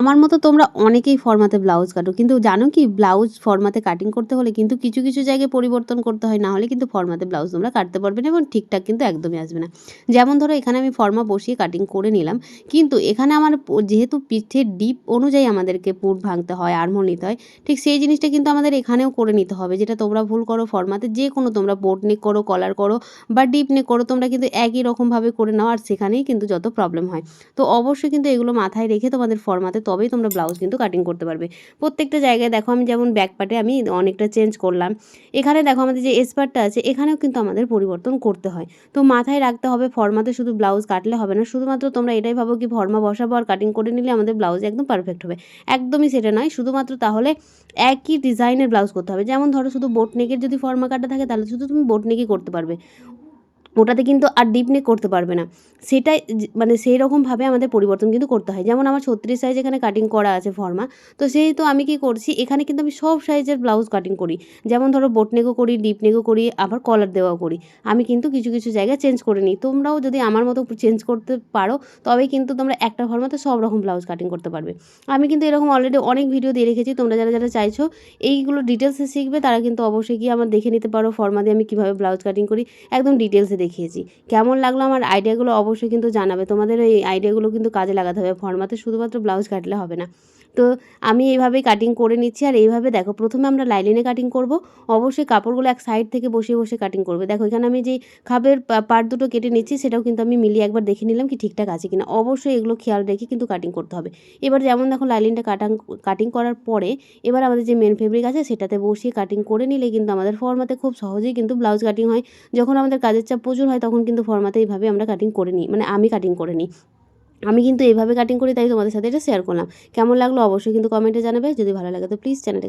আমার মতো তোমরা অনেকেই ফর্মাতে ব্লাউজ কাটো, কিন্তু জানো কি ব্লাউজ ফর্মাতে কাটিং করতে হলে কিন্তু কিছু কিছু জায়গায় পরিবর্তন করতে হয়, না হলে কিন্তু ফর্মাতে ব্লাউজ তোমরা কাটতে পারবে না এবং ঠিকঠাক কিন্তু একদমই আসবে না। যেমন ধরো এখানে আমি ফর্মা বসিয়ে কাটিং করে নিলাম, কিন্তু এখানে আমার যেহেতু পিঠের ডিপ অনুযায়ী আমাদেরকে পুট ভাঙতে হয়, আর্মহোল নিতে হয়, ঠিক সেই জিনিসটা কিন্তু আমাদের এখানেও করে নিতে হবে, যেটা তোমরা ভুল করো ফর্মাতে। যে কোনো তোমরা বোট নেক করো, কলার করো বা ডিপ নেক করো, তোমরা কিন্তু একই রকমভাবে করে নাও, আর সেখানেই কিন্তু যত প্রবলেম হয়। তো অবশ্যই কিন্তু এগুলো মাথায় রেখে তোমাদের ফর্মাতে তবেই তোমরা ব্লাউজ কিন্তু কাটিং করতে পারবে। প্রত্যেকটা জায়গায় দেখো আমি যেমন ব্যাক পার্টে আমি অনেকটা চেঞ্জ করলাম, এখানে দেখো আমাদের যে এস পার্টটা আছে এখানেও কিন্তু আমাদের পরিবর্তন করতে হয়। তো মাথায় রাখতে হবে ফর্মাতে শুধু ব্লাউজ কাটলে হবে না, শুধুমাত্র তোমরা এটাই ভাবো কি ফর্মা বসাবো আর কাটিং করে নিলে আমাদের ব্লাউজ একদম পারফেক্ট হবে। একদমই সেটা নয়, শুধুমাত্র তাহলে একই ডিজাইনের ব্লাউজ করতে হবে। যেমন ধরো শুধু বোট নেকের যদি ফর্মা কাটা থাকে তাহলে শুধু তুমি বোট নেকই করতে পারবে, ওটাতে কিন্তু আর ডিপ নেক করতে পারবে না। সেটাই মানে সেই রকমভাবে আমাদের পরিবর্তন কিন্তু করতে হয়। যেমন আমার 36 সাইজ এখানে কাটিং করা আছে ফর্মা, তো সেহেতু আমি কি করছি এখানে কিন্তু আমি সব সাইজের ব্লাউজ কাটিং করি। যেমন ধরো বোট নেকও করি, ডিপ নেকও করি, আবার কলার দেওয়াও করি। আমি কিন্তু কিছু কিছু জায়গায় চেঞ্জ করে নিই। তোমরাও যদি আমার মতো চেঞ্জ করতে পারো তবেই কিন্তু তোমরা একটা ফর্মাতে সব রকম ব্লাউজ কাটিং করতে পারবে। আমি কিন্তু এরকম অলরেডি অনেক ভিডিও দিয়ে রেখেছি, তোমরা যারা যারা চাইছো এইগুলো ডিটেলসে শিখবে তারা কিন্তু অবশ্যই গিয়ে আমার দেখে নিতে পারো ফর্মা দিয়ে আমি কীভাবে ব্লাউজ কাটিং করি, একদম ডিটেলসে দেখিয়েছি। কেমন লাগলো আমার আইডিয়াগুলো অবশ্যই কিন্তু জানাবে। তোমাদের এই আইডিয়াগুলো কিন্তু কাজে লাগাতে হবে, ফর্মাতে শুধুমাত্র ব্লাউজ কাটলে হবে না। তো আমি এইভাবেই কাটিং করে নিচ্ছি, আর এইভাবে দেখো প্রথমে আমরা লাইলিনে কাটিং করব। অবশ্যই কাপড়গুলো এক সাইড থেকে বসিয়ে বসে কাটিং করবে। দেখো এখানে আমি যেই খাপের পার্ট দুটো কেটে নিচ্ছি সেটাও কিন্তু আমি মিলিয়ে একবার দেখে নিলাম কি ঠিকঠাক আছে কিনা। অবশ্যই এগুলো খেয়াল রেখে কিন্তু কাটিং করতে হবে। এবার যেমন দেখো লাইলিনটা কাটিং করার পরে এবার আমাদের যে মেন ফেব্রিক আছে সেটাতে বসিয়ে কাটিং করে নিলে কিন্তু আমাদের ফর্মাতে খুব সহজেই কিন্তু ব্লাউজ কাটিং হয়। যখন আমাদের কাজের চাপ প্রচুর হয় তখন কিন্তু ফর্মাতে এইভাবে আমরা কাটিং করে নিই, মানে আমি কাটিং করে নিই। আমি কিন্তু এইভাবে কাটিং করি, তাই তোমাদের সাথে এটা শেয়ার করলাম। কেমন লাগলো অবশ্যই কিন্তু কমেন্টে জানাবে। যদি ভালো লাগে তো প্লিজ চ্যানেলটা